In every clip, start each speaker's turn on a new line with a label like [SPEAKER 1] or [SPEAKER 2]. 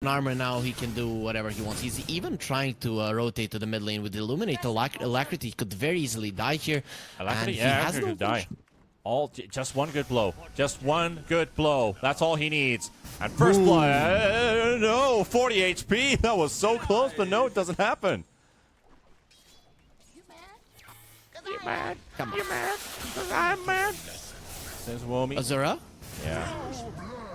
[SPEAKER 1] armor now, he can do whatever he wants. He's even trying to rotate to the mid lane with the Illuminate. Alacrity could very easily die here.
[SPEAKER 2] Alacrity,
[SPEAKER 1] and
[SPEAKER 2] yeah,
[SPEAKER 1] he has no
[SPEAKER 2] could die. Just one good blow. Just one good blow. That's all he needs. And first blood, no, 40 HP. That was so close, but no, it doesn't happen.
[SPEAKER 3] You mad?
[SPEAKER 1] Come on.
[SPEAKER 3] You mad? I'm mad.
[SPEAKER 2] Says Womi.
[SPEAKER 1] Azura?
[SPEAKER 2] Yeah.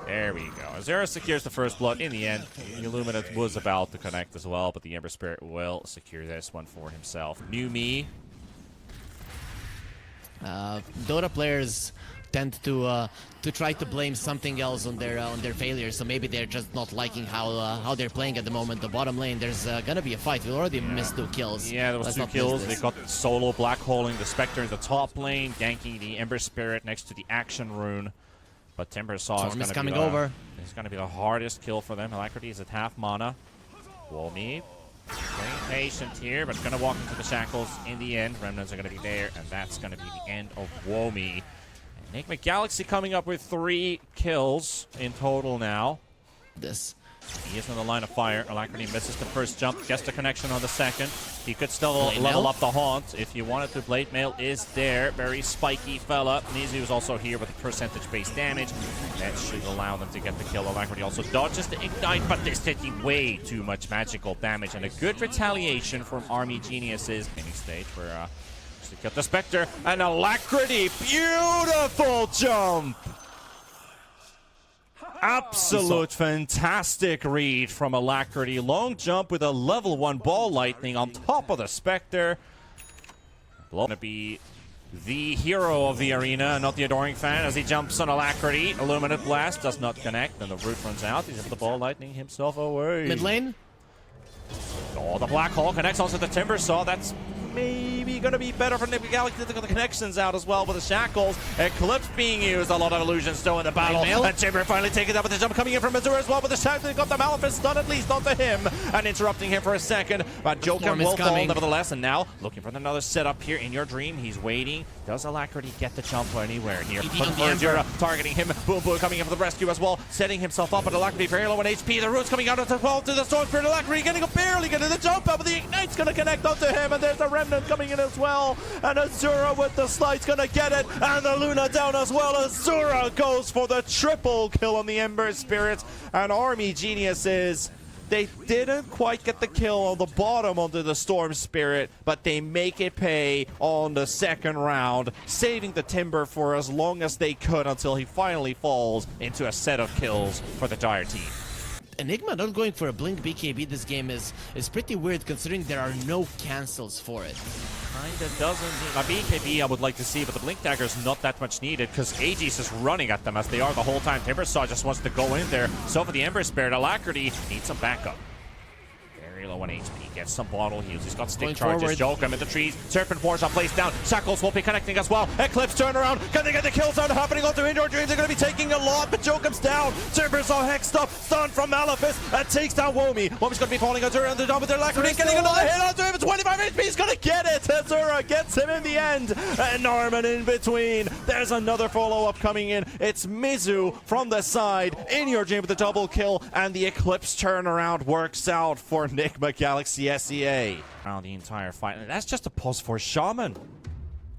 [SPEAKER 2] There we go. Azura secures the first blood in the end. The Illuminate was about to connect as well, but the Ember Spirit will secure this one for himself. New me.
[SPEAKER 1] Dota players tend to try to blame something else on their failures. So maybe they're just not liking how they're playing at the moment. The bottom lane, there's gonna be a fight. We already missed 2 kills.
[SPEAKER 2] Yeah, there was 2 kills. They got solo black holing the Spectre in the top lane, ganking the Ember Spirit next to the action rune. But Timbersaw is going to be the hardest kill for them. Alacrity is at half mana. Womi playing patient here, but going to walk into the shackles in the end. Remnants are going to be there, and that's going to be the end of Womi. And Nigma Galaxy coming up with 3 kills in total now. He is on the line of fire. Alacrity misses the first jump, gets the connection on the second. He could still level up the haunt if you wanted to. Blade Mail is there. Very spiky fella. Nizu is also here with percentage-based damage. That should allow them to get the kill. Alacrity also dodges the ignite, but they're taking way too much magical damage. And a good retaliation from Army Geniuses. Any stage where to get the Spectre. And Alacrity, beautiful jump! Absolute fantastic read from Alacrity. Long jump with a level 1 ball lightning on top of the Spectre. Going to be the hero of the arena, not the adoring fan, as he jumps on Alacrity. Illuminate Blast does not connect, and the root runs out. He's able to ball lightning himself away.
[SPEAKER 1] Mid lane?
[SPEAKER 2] Oh, the Black Hole connects also the Timbersaw. That's maybe going to be better for Nigma Galaxy to get the connections out as well with the shackles. Eclipse being used, a lot of illusions still in the battle. And Timber finally taking it up with the jump coming in from Azura as well, but the shackles got the Malefice done at least onto him and interrupting him for a second. But Joker will fall nevertheless, and now looking for another setup here in your dream. He's waiting. Does Alacrity get the jump anywhere here? Azura targeting him. Boom Boom coming in for the rescue as well, setting himself up, but Alacrity very low on HP. The roots coming out of the 12 to the Storm Spirit. Alacrity barely getting the jump up, but the Ignite's going to connect onto him, and there's a Remnant coming in as well. And Azura with the slide's going to get it, and the Luna down as well. Azura goes for the triple kill on the Ember Spirits, and Army Geniuses, they didn't quite get the kill on the bottom onto the Storm Spirit, but they make it pay on the second round, saving the Timber for as long as they could until he finally falls into a set of kills for the Dire team.
[SPEAKER 1] Enigma not going for a Blink BKB this game is pretty weird, considering there are no cancels for it.
[SPEAKER 2] Kinda doesn't. A BKB I would like to see, but the Blink Dagger is not that much needed because Aegis is running at them as they are the whole time. Timbersaw just wants to go in there. So for the Ember Spirit, Alacrity needs some backup. Very low on HP, gets some bottle heals. He's got stick charges. Jokum in the trees. Serpent Force are placed down. Shackles will be connecting as well. Eclipse turnaround. Can they get the kills out happening onto Indoor Dreams? They're going to be taking a lot, but Jokum's down. Timbersaw hexed up. Stun from Malefice. That takes down Womi. Womi's going to be falling on Azura and the top with their Alacrity. Getting another hit onto him. 25 HP. He's going to get it. Azura gets him in the end. And Norman in between. There's another follow-up coming in. It's Mizu from the side. In your dream with the double kill. And the Eclipse turnaround works out for Nigma Galaxy SEA. Around the entire fight. And that's just a pause for Shaman.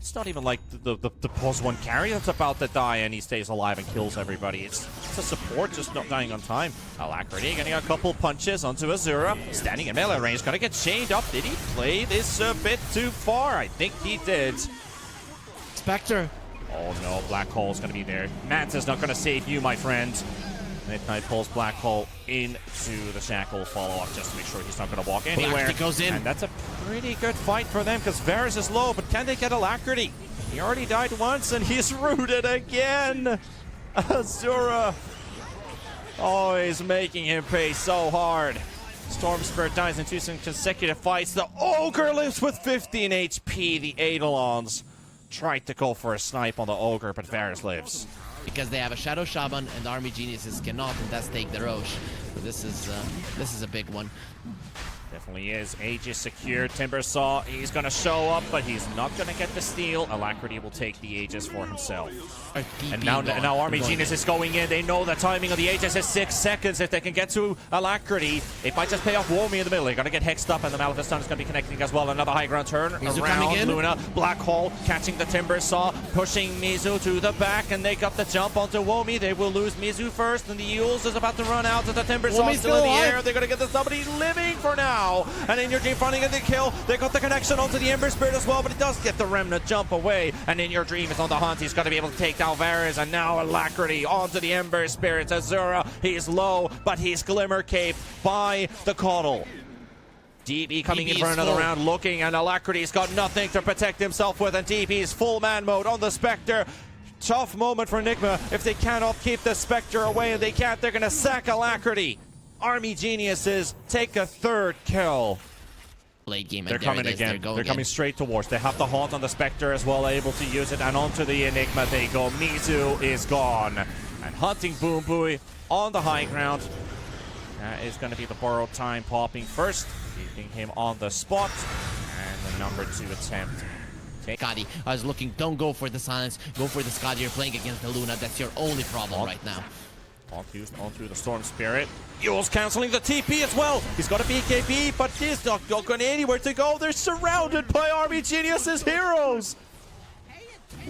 [SPEAKER 2] It's not even like the pause 1 carry that's about to die and he stays alive and kills everybody. It's a support just not dying on time. Alacrity getting a couple punches onto Azura. Standing in melee range. Gonna get chained up. Did he play this a bit too far? I think he did.
[SPEAKER 1] Spectre.
[SPEAKER 2] Oh no, Black Hole's gonna be there. Manta's not gonna save you, my friend. Midnight pulls Black Hole into the shackle follow-up just to make sure he's not going to walk anywhere.
[SPEAKER 1] Goes in.
[SPEAKER 2] And that's a pretty good fight for them because Varus is low, but can they get Alacrity? He already died once and he's rooted again. Azura. Oh, he's making him pay so hard. Storm Spirit dies in 2 consecutive fights. The Ogre lives with 15 HP. The Eidolons tried to go for a snipe on the Ogre, but Varus lives.
[SPEAKER 1] Because they have a Shadow Shaman and Army Geniuses cannot, and that's take the Roche. So this is a big one.
[SPEAKER 2] Definitely is. Aegis secured. Timbersaw, he's going to show up, but he's not going to get the steal. Alacrity will take the Aegis for himself. And now Army Genius is going in. They know the timing of the Aegis is 6 seconds. If they can get to Alacrity, it might just pay off Womi in the middle. They're going to get hexed up, and the Maleficent is going to be connecting as well. Another high ground turn around Luna. Black Hole catching the Timbersaw, pushing Mizu to the back, and they got the jump onto Womi. They will lose Mizu first, and the Yules is about to run out to the Timbersaw still in the air. They're going to get the somebody living for now. And In Your Dream finding the kill. They got the connection onto the Ember Spirit as well, but it does get the Remnant jump away. And In Your Dream is on the hunt. He's got to be able to take down Varus, and now Alacrity onto the Ember Spirit. Azura, he's low, but he's Glimmer Cape by the Coddle. DB coming in for another round, looking, and Alacrity's got nothing to protect himself with, and DB's full man mode on the Spectre. Tough moment for Nigma. If they cannot keep the Spectre away, and they can't, they're going to sack Alacrity. Army Geniuses take a 3rd kill.
[SPEAKER 1] Late game,
[SPEAKER 2] they're coming again. They're coming straight towards. They have the haunt on the Spectre as well, able to use it, and onto the Enigma they go. Mizu is gone. And hunting Boom Booey on the high ground. That is going to be the borrowed time popping first, keeping him on the spot. And the number 2 attempt.
[SPEAKER 1] Skadi, I was looking, don't go for the silence, go for the Skadi. You're playing against the Luna, that's your only problem right now.
[SPEAKER 2] Onto the Storm Spirit. Yule's cancelling the TP as well. He's got a BKB, but he's not going anywhere to go. They're surrounded by Army Genius's heroes.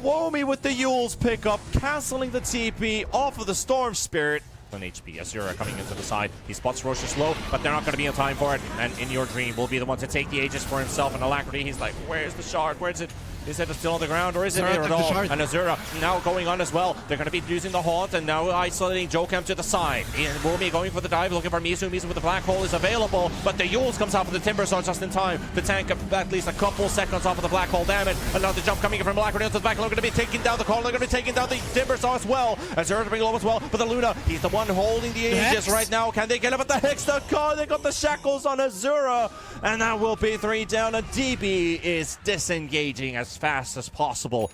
[SPEAKER 2] Womi with the Yule's pickup, cancelling the TP off of the Storm Spirit. An HP. Azura coming into the side. He spots Rosh's low, but they're not going to be in time for it. And In Your Dream will be the one to take the Aegis for himself. And Alacrity, he's like, where's the shard? Where's it? Is it still on the ground, or is it here at all? And Azura now going on as well. They're going to be using the haunt, and now isolating Jokem to the side. And Womi going for the dive, looking for Mizu. Mizu with the Black Hole is available, but the Yules comes out with the Timbersaw just in time to tank at least a couple seconds off of the Black Hole damage. Another jump coming in from Alacrity into the back. They're going to be taking down the call. They're going to be taking down the Timbersaw as well. Azura to bring low as well, but the Luna, he's the one holding the Aegis right now. Can they get him at the Hex? They got the shackles on Azura, and that will be 3 down. And DB is disengaging as fast as possible.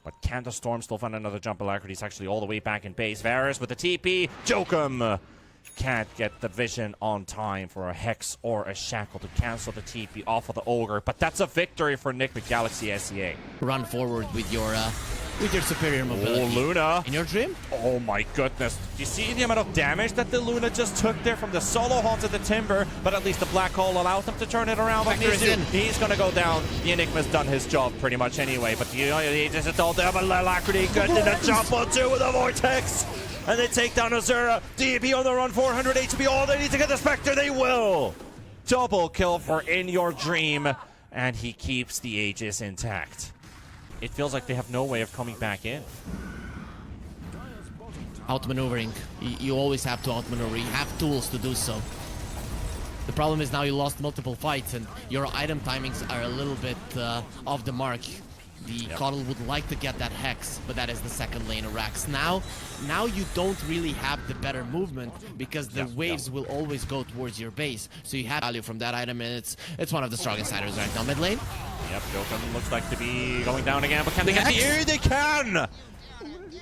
[SPEAKER 2] But can the Storm still find another jump? Alacrity's actually all the way back in base. Varus with the TP. Jokem can't get the vision on time for a Hex or a Shackle to cancel the TP off of the Ogre. But that's a victory for ngxsea.
[SPEAKER 1] Run forward with your superior mobility.
[SPEAKER 2] Oh, Luna.
[SPEAKER 1] In Your Dream?
[SPEAKER 2] Oh my goodness. Do you see the amount of damage that the Luna just took there from the solo haunt of the Timber? But at least the Black Hole allows them to turn it around. Like he's going to go down. The Enigma's done his job pretty much anyway. But the Aegis is all down. But Alacrity getting a jump on 2 with a Vortex. And they take down Azura. DB on the run, 400 HP. All they need to get the Spectre, they will. Double kill for In Your Dream. And he keeps the Aegis intact. It feels like they have no way of coming back in.
[SPEAKER 1] Outmaneuvering. You always have to outmaneuver. You have tools to do so. The problem is now you lost multiple fights and your item timings are a little bit off the mark. The Coddle would like to get that Hex, but that is the second lane of Rax. Now you don't really have the better movement because the waves will always go towards your base. So you have value from that item, and it's one of the strongest items right now. Mid lane?
[SPEAKER 2] Yep, Jokem looks like to be going down again, but can they get the Hex? They can!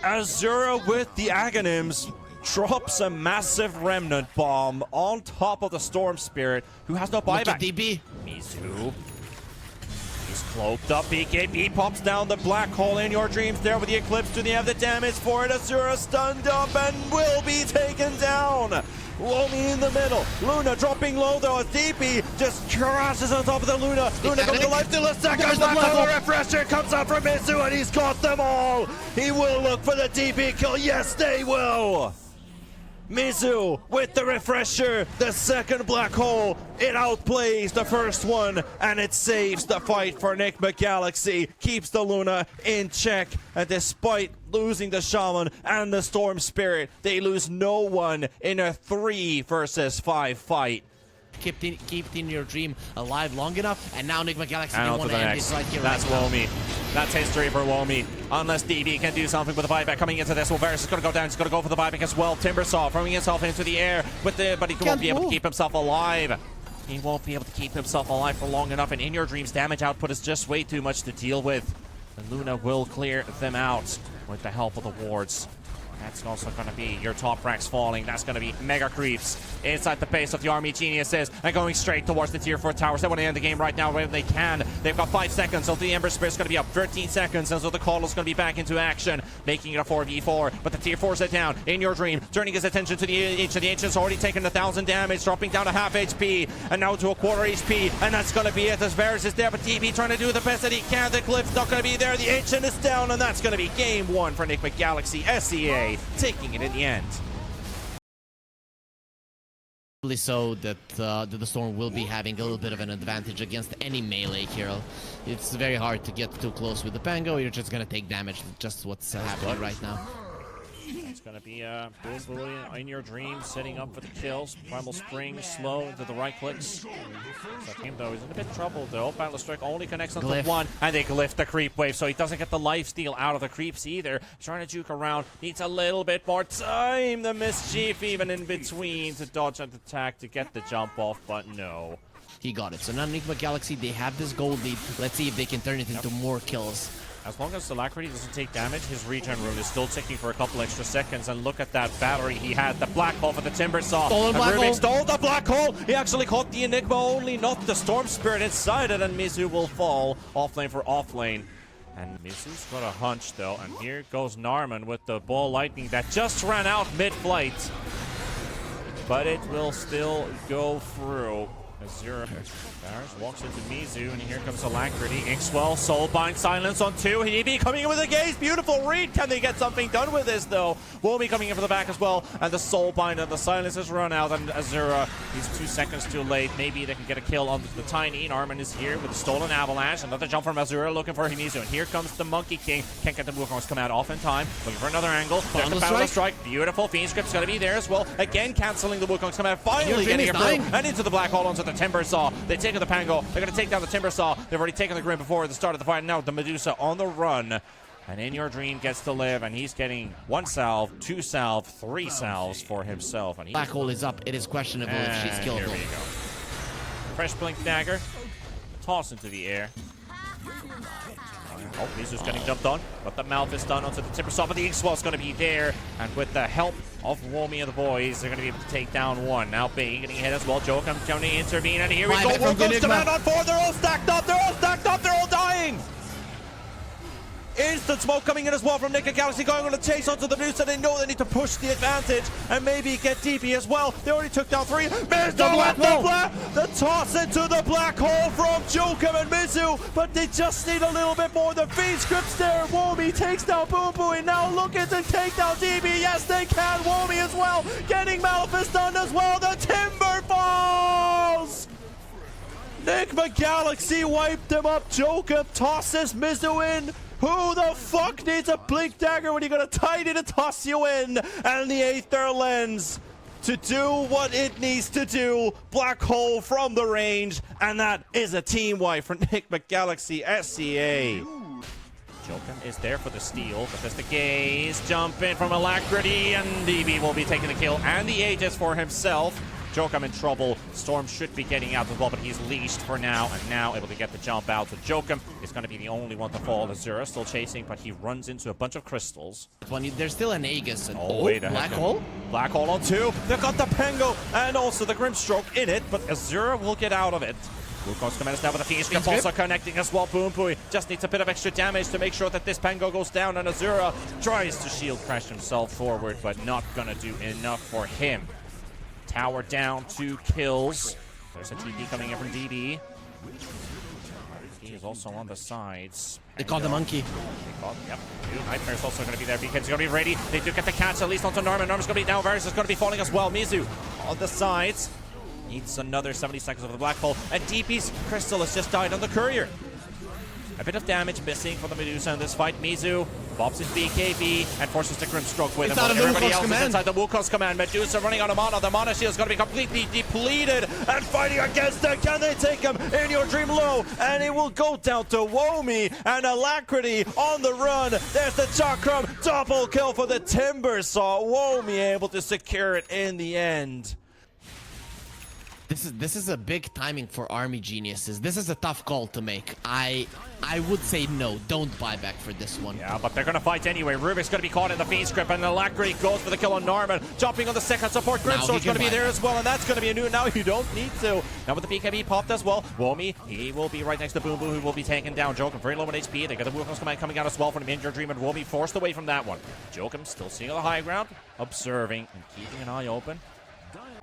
[SPEAKER 2] Azura with the Aghanims drops a massive Remnant Bomb on top of the Storm Spirit, who has no buyback.
[SPEAKER 1] Look at DB.
[SPEAKER 2] Mizu. He's cloaked up. BKB pops down the Black Hole. In Your Dreams there with the Eclipse. Do they have the damage for it? Azura stunned up and will be taken down. Womi in the middle. Luna dropping low though as DP just crashes on top of the Luna. Luna goes to life till a second. Black Hole refresher comes out from Mizu and he's got them all. He will look for the DP kill. Yes, they will. Mizu with the refresher, the second Black Hole. It outplays the first one, and it saves the fight for Nigma Galaxy. Keeps the Luna in check, and despite losing the Shaman and the Storm Spirit, they lose no one in a 3 versus 5 fight.
[SPEAKER 1] Keep In Your Dream alive long enough, and now Nigma Galaxy
[SPEAKER 2] and
[SPEAKER 1] want to end this right here.
[SPEAKER 2] That's Womi. That's history for Womi. Unless DB can do something with the buyback coming into this. Well, Varus is going to go down. He's going to go for the buyback as well. Timbersaw throwing himself into the air, but he won't be able to keep himself alive. He won't be able to keep himself alive for long enough, and In Your Dream's damage output is just way too much to deal with. And Luna will clear them out with the help of the wards. That's also going to be your top ranks falling. That's going to be mega creeps inside the base of the army geniuses and going straight towards the tier 4 towers. They want to end the game right now when they can. They've got 5 seconds, so the Ember Spirit's going to be up 13 seconds, and so the Call is going to be back into action, making it a 4v4. But the tier 4s are down. In Your Dream, turning his attention to the Ancient. The Ancient's already taken 1,000 damage, dropping down to half HP, and now to a quarter HP, and that's going to be it as Varus is there, but DB trying to do the best that he can. The Glyph's not going to be there. The Ancient is down, and that's going to be game 1 for Nigma ngxsea, taking it in the end.
[SPEAKER 1] So that the Storm will be having a little bit of an advantage against any melee hero. It's very hard to get too close with the Pango. You're just gonna take damage. Just what's happening right now.
[SPEAKER 2] It's gonna be Boom Boom In Your Dream setting up for the kills. Primal Spring slow into the right clicks. So him though, he's in a bit of trouble though. Battle Strike only connects onto one, and they glyph the creep wave, so he doesn't get the life steal out of the creeps either. Trying to juke around, needs a little bit more time. The mischief even in between to dodge and attack to get the jump off, but no.
[SPEAKER 1] He got it. So now Nigma ngxsea, they have this gold lead. Let's see if they can turn it into more kills.
[SPEAKER 2] As long as Alacrity doesn't take damage, his regen rune is still ticking for a couple extra seconds. And look at that battery he had. The black hole for the Timber Saw. Stole the black hole. He actually caught the Enigma only, not the Storm Spirit inside it. And Mizu will fall off lane for off lane. And Mizu's got a hunch though. And here goes Narman with the ball lightning that just ran out mid-flight. But it will still go through. Azura Varus walks into Mizu, and here comes Alacrity. Inkswell, Soulbind, Silence on 2. Hebe coming in with a gaze. Beautiful read. Can they get something done with this, though? Womie coming in for the back as well. And the Soulbind and the Silence has run out. And Azura, he's 2 seconds too late. Maybe they can get a kill on the Tiny. Narman is here with the Stolen Avalanche. Another jump from Azura looking for Mizu. And here comes the Monkey King. Can't get the Wukong's come out off in time. Looking for another angle. There's the Battle Strike. Beautiful. Fiend Script's going to be there as well. Again, canceling the Wukong's come out. Finally getting it through. And into the black hole onto the Timber Saw. They take the Pango. They're going to take down the Timber Saw. They've already taken the Grim before the start of the fight. Now the Medusa on the run. And In Your Dream gets to live, and he's getting 1 salve, 2 salve, 3 salves for himself. And
[SPEAKER 1] black hole is up. It is questionable if she's killable.
[SPEAKER 2] Here we go. Fresh Blink Dagger. Toss into the air. Oh, Mizu's getting jumped on, but the mouth is done onto the Timber Saw, but the Inkswell's going to be there, and with the help of Womie and the boys, they're going to be able to take down 1. Now Bane getting hit as well. Joe comes down to intervene, and here we go. Wukong's command on 4. They're all stacked up. They're all stacked up. They're all dying. Instant smoke coming in as well from Nigma ngxsea, going on a chase onto the Medusa. They know they need to push the advantage and maybe get DP as well. They already took down 3. The toss into the black hole from Jokum and Mizu, but they just need a little bit more. The Fiend Script's there. Womie takes down Boom Boom. Now looking to take down DB. Yes, they can. Womie as well. Getting Malphus done as well. The Timber falls. Nigma ngxsea wiped them up. Jokum tosses Mizu in. Who the fuck needs a Blink Dagger when you got a Tiny to toss you in? And the Aether Lens to do what it needs to do. Black hole from the range. And that is a team wipe for Nigma ngxsea. Jokum is there for the steal, but there's the gaze. Jump in from Alacrity, and DB will be taking the kill and the Aegis for himself. Jokum in trouble. Storm should be getting out as well, but he's leashed for now, and now able to get the jump out. So Jokum is going to be the only one to fall. Azura still chasing, but he runs into a bunch of crystals.
[SPEAKER 1] There's still an Aegis. And
[SPEAKER 2] wait a
[SPEAKER 1] black hole?
[SPEAKER 2] Black hole on 2. They've got the Pango and also the Grimstroke in it, but Azura will get out of it. Wukong's coming now with the Fiend Script also connecting as well. Boom Boom just needs a bit of extra damage to make sure that this Pango goes down, and Azura tries to shield crash himself forward, but not gonna do enough for him. Tower down, 2 kills. There's a TP coming in from DB. He is also on the sides.
[SPEAKER 1] They caught the monkey.
[SPEAKER 2] Yep. Nightmare's also going to be there. BTS is going to be ready. They do get the catch at least onto Narman. Narman's going to be down. Varus is going to be falling as well. Mizu on the sides. Needs another 70 seconds of the black hole. And DP's crystal has just died on the courier. A bit of damage missing for the Medusa in this fight. Mizu pops his BKB and forces the Grimstroke with him. Everybody else is inside the Wukong's command. Medusa running out of mana. The mana shield is going to be completely depleted and fighting against it. Can they take him? In Your Dream low, and it will go down to Womie and Alacrity on the run. There's the Chakram. Double kill for the Timber Saw. Womie able to secure it in the end.
[SPEAKER 1] This is a big timing for Army Geniuses. This is a tough call to make. I would say no, don't buy back for this one.
[SPEAKER 2] Yeah, but they're going to fight anyway. Rubik's going to be caught in the Fiend Script, and Alacrity goes for the kill on Norman. Jumping on the second support. Grimstroke's going to be there as well, and that's going to be a new. Now you don't need to. Now with the BKB popped as well. Womi, he will be right next to Boom Boom, who will be taken down. Jokum very low on HP. They got the Wukong's command coming out as well from the Injured Dream, and Womi forced away from that one. Jokum still seeing the high ground, observing and keeping an eye open.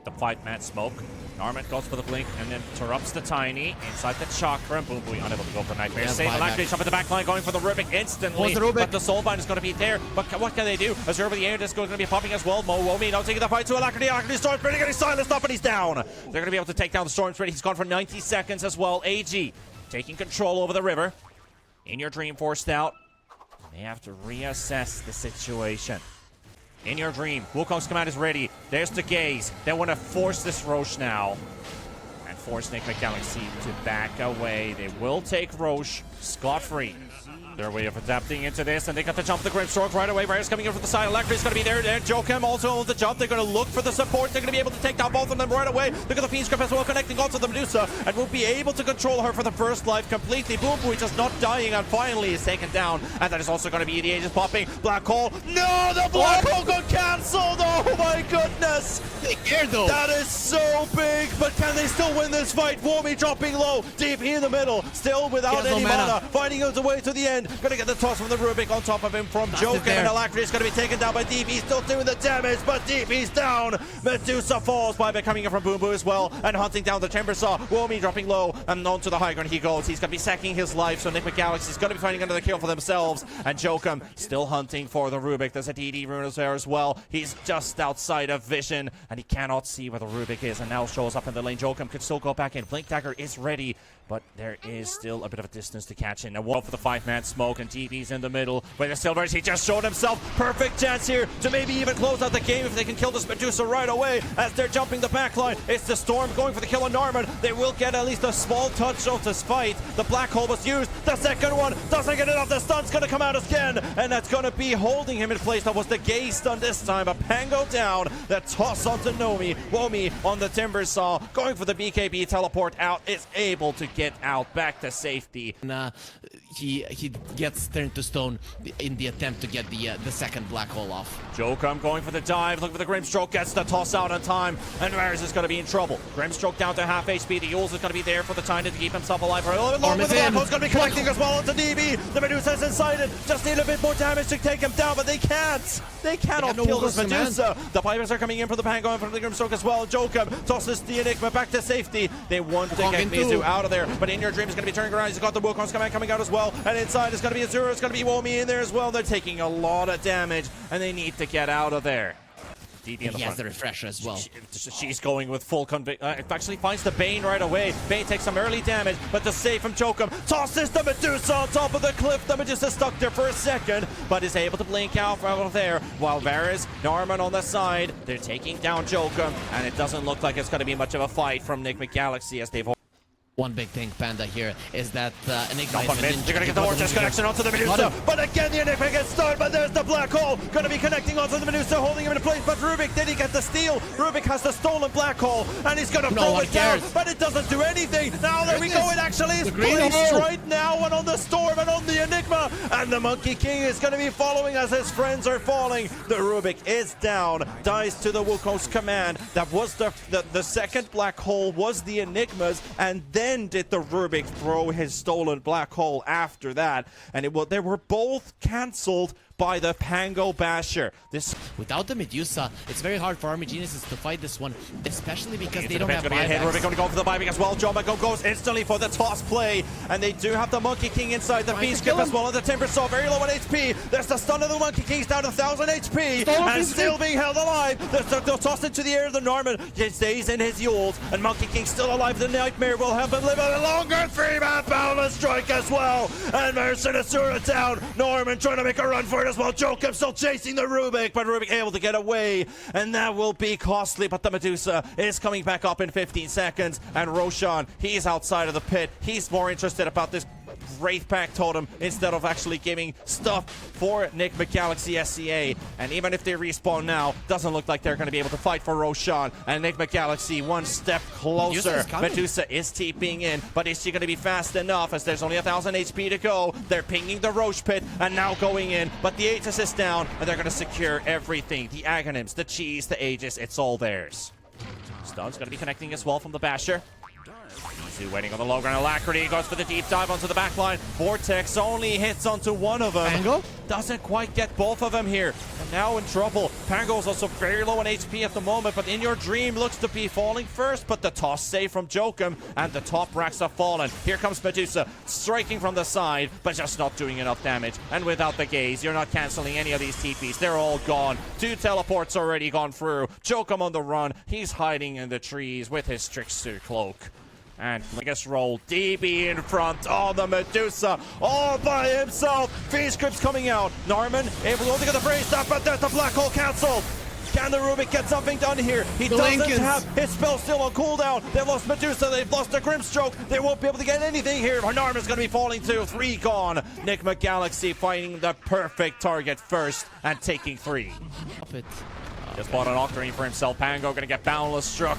[SPEAKER 2] The 5-man smoke. Norman goes for the blink and then interrupts the Tiny inside the chakra, and Boom Boom unable to go for Nightmare. Save Alacrity up at the back line, going for the Rubik instantly. But the Soulbind is going to be there. But what can they do? Azure over the air disco is going to be popping as well. Womi now taking the fight to Alacrity. Alacrity Storm Spirit getting silenced up, and he's down. They're going to be able to take down the Storm Spirit. He's gone for 90 seconds as well. AG taking control over the river. In Your Dream forced out. They have to reassess the situation. In Your Dream, Wukong's command is ready. There's the gaze. They want to force this Roche now. And force ngxsea to back away. They will take Roche scot-free. Their way of adapting into this, and they got to jump the Grimstroke right away. Varus coming in from the side. Electri's going to be there. Jokum also on the jump. They're going to look for the support. They're going to be able to take down both of them right away. Look at the Fiend Script as well, connecting onto the Medusa, and will be able to control her for the first life completely. Boom Boom just not dying, and finally is taken down. And that is also going to be the Aegis popping. Black Hole. No, the Black Hole got cancelled. Oh my goodness. That is so big, but can they still win this fight? Womi dropping low, deep in the middle, still without any mana, finding his way to the end. Gonna get the toss from the Rubik on top of him from Joker, and Alacrity is gonna be taken down by DP, still doing the damage, but DP's down. Medusa falls by coming in from Boom Boom as well, and hunting down the Timber Saw. Womi dropping low, and onto the high ground he goes. He's gonna be sacking his life, so ngxsea is gonna be finding another kill for themselves, and Jokum still hunting for the Rubik. There's a DD rune there as well. He's just outside of vision, and he cannot see where the Rubik is, and now shows up in the lane. Jokum could still go back in. Blink Dagger is ready, but there is still a bit of a distance to catch in. Now one for the 5-man smoke, and DP's in the middle. Where the Silvers, he just showed himself. Perfect chance here to maybe even close out the game if they can kill this Medusa right away as they're jumping the backline. It's the Storm going for the kill on Norman. They will get at least a small touch of this fight. The Black Hole was used. The second one doesn't get enough. The stun's going to come out again, and that's going to be holding him in place. That was the gaze stun this time. A Pango down. The toss onto Nomi. Womi on the Timber Saw, going for the BKB teleport out, is able to get out back to safety.
[SPEAKER 1] And he gets turned to stone in the attempt to get the second Black Hole off.
[SPEAKER 2] Jokum going for the dive, looking for the Grimstroke, gets the toss out on time, and Varus is going to be in trouble. Grimstroke down to half HP. The Yules is going to be there for the time to keep himself alive for a little bit longer. The Black Hole's going to be connecting as well into DB. The Medusa's inside it. Just need a bit more damage to take him down, but they can't. They cannot kill this Medusa. The Pipers are coming in for the Pango and for the Grimstroke as well. Jokum tosses the Enigma back to safety. They want to get Mizu out of there, but In Your Dream is going to be turning around. He's got the Wukong's command coming out as well, and inside is going to be Azura. It's going to be Womi in there as well. They're taking a lot of damage, and they need to get out of there.
[SPEAKER 1] He has the refresher as well.
[SPEAKER 2] She's going with full conviction. It actually finds the Bane right away. Bane takes some early damage, but the save from Jokum tosses the Medusa on top of the cliff. The Medusa stuck there for a second, but is able to blink out from there. While Varus, Norman on the side, they're taking down Jokum, and it doesn't look like it's going to be much of a fight from ngxsea as they've.
[SPEAKER 1] One big thing, Panda, here is that Enigma is
[SPEAKER 2] they're gonna get the Orchest connection onto the Medusa, but again the Enigma gets stunned, but there's the Black Hole, gonna be connecting onto the Medusa, holding him in place, but Rubik, did he get the steal? Rubik has the stolen Black Hole, and he's gonna throw it down, but it doesn't do anything. Now there we go, it actually is placed right now, and on the Storm, and on the Enigma, and the Monkey King is gonna be following as his friends are falling. The Rubik is down, dies to the Wukong's command. That was the second Black Hole was the Enigma's, and then did the Rubik throw his stolen Black Hole after that, and they were both cancelled by the Pango Basher.
[SPEAKER 1] Without the Medusa, it's very hard for Army Geniuses to fight this one, especially because they don't have
[SPEAKER 2] buybacks. Rubik going to go for the buyback as well. John Michael goes instantly for the toss play, and they do have the Monkey King inside the Fiend Script as well, and the Timber Saw very low on HP. There's the stun of the Monkey King's down to 1000 HP, and still being held alive. They'll toss into the air. The Norman stays in his Yules, and Monkey King still alive. The Nightmare will help him live a little longer. 3-man Boundless Strike as well, and Mercer Asura down. Norman trying to make a run for it as well. Jokum still chasing the Rubik, but Rubik able to get away, and that will be costly. But the Medusa is coming back up in 15 seconds, and Roshan, he's outside of the pit. He's more interested about this Wraith Pack Totem instead of actually giving stuff for ngxsea. And even if they respawn now, doesn't look like they're going to be able to fight for Roshan. And ngxsea one step closer. Medusa is TPing in, but is she going to be fast enough as there's only 1,000 HP to go? They're pinging the Roche Pit and now going in, but the Aegis is down and they're going to secure everything. The Aghanims, the Cheese, the Aegis, it's all theirs. Stun's going to be connecting as well from the Basher. Mizu waiting on the low ground. Alacrity goes for the deep dive onto the back line. Vortex only hits onto one of them.
[SPEAKER 1] Pango?
[SPEAKER 2] Doesn't quite get both of them here. And now in trouble. Pango's also very low on HP at the moment, but In Your Dream looks to be falling first, but the toss save from Jokum, and the top racks have fallen. Here comes Medusa, striking from the side, but just not doing enough damage. And without the gaze, you're not canceling any of these TPs. They're all gone. 2 teleports already gone through. Jokum on the run. He's hiding in the trees with his Trickster cloak. And Lingus roll DB in front on the Medusa all by himself. V-Script's coming out. Narman able to get the brace stuff, but there's the black hole cancelled. Can the Rubik get something done here? He doesn't have his spell still on cooldown. They've lost Medusa, they've lost the Grimstroke. They won't be able to get anything here. Narman's going to be falling too. 3 gone. Nigma finding the perfect target first and taking 3. Just bought an Octarine for himself. Pango going to get Boundless struck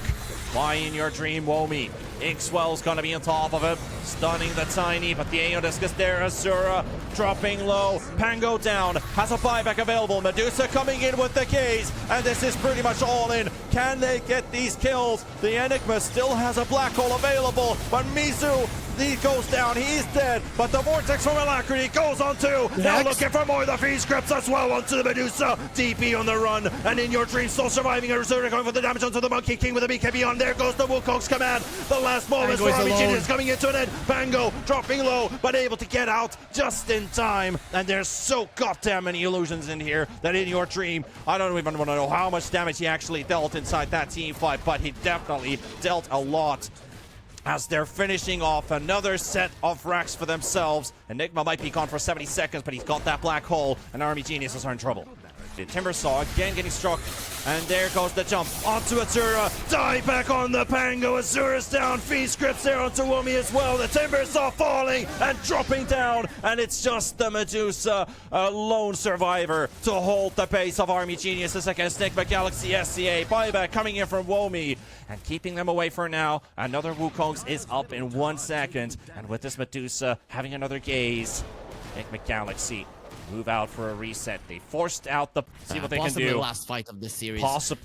[SPEAKER 2] by In Your Dream. Womi. Ixwell's going to be on top of him. Stunning the Tiny, but the Aeodisc is there. Azura dropping low. Pango down. Has a buyback available. Medusa coming in with the gaze. And this is pretty much all in. Can they get these kills? The Enigma still has a black hole available. But Mizu, he goes down. He's dead. But the Vortex from Alacrity goes on too. Now looking for more of the V-Scripts as well onto the Medusa. DP on the run. And In Your Dream still surviving. Azura going for the damage onto the Monkey King with a BKB on. There goes the Wukong's command. The last moments for Army Genius coming into an end. Pango dropping low, but able to get out just in time. And there's so goddamn many illusions in here that In Your Dream, I don't even want to know how much damage he actually dealt inside that team fight, but he definitely dealt a lot. As they're finishing off another set of racks for themselves. Enigma might be gone for 70 seconds, but he's got that black hole, and Army Geniuses are in trouble. The Timbersaw again getting struck, and there goes the jump onto Azura. Die back on the Pango. Azura's down. V-Script's there onto Wumi as well. The Timbersaw falling and dropping down, and it's just the Medusa, a lone survivor, to hold the base of Army Geniuses against ngxsea. Buyback coming in from Womi and keeping them away for now. Another Wukong's is up in 1 second, and with this Medusa having another gaze, ngxsea move out for a reset. They forced out the... See what they can do.
[SPEAKER 1] Possibly the last fight of this series.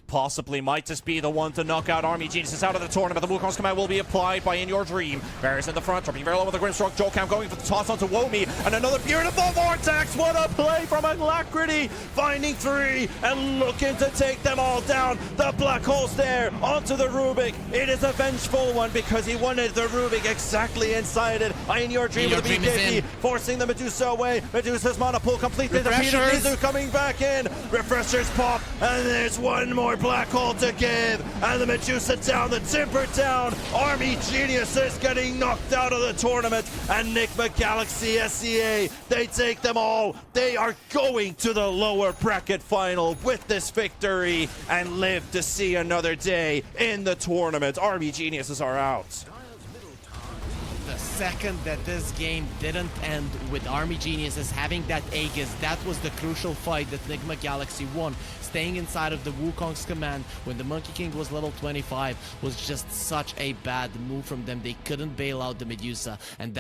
[SPEAKER 2] Possibly might just be the one to knock out Army Geniuses out of the tournament. The Wukong's command will be applied by In Your Dream. Varus in the front, dropping very low with the Grimstroke. Jolcam going for the toss onto Womi. And another beautiful Vortex. What a play from Alacrity. Finding 3 and looking to take them all down. The black hole's there onto the Rubik. It is a vengeful one because he wanted the Rubik exactly inside it. In Your Dream with the BKB, forcing the Medusa away. Medusa's monopool completely defeated. Mizu coming back in. Refreshers pop, and there's one more black hole to give. And the Medusa down, the Timber down. Army Geniuses getting knocked out of the tournament. And ngxsea, they take them all. They are going to the lower bracket final with this victory and live to see another day in the tournament. Army Geniuses are out.
[SPEAKER 1] The second that this game didn't end with Army Geniuses having that Aegis, that was the crucial fight that Nigma won. Staying inside of the Wukong's command when the Monkey King was level 25 was just such a bad move from them. They couldn't bail out the Medusa, and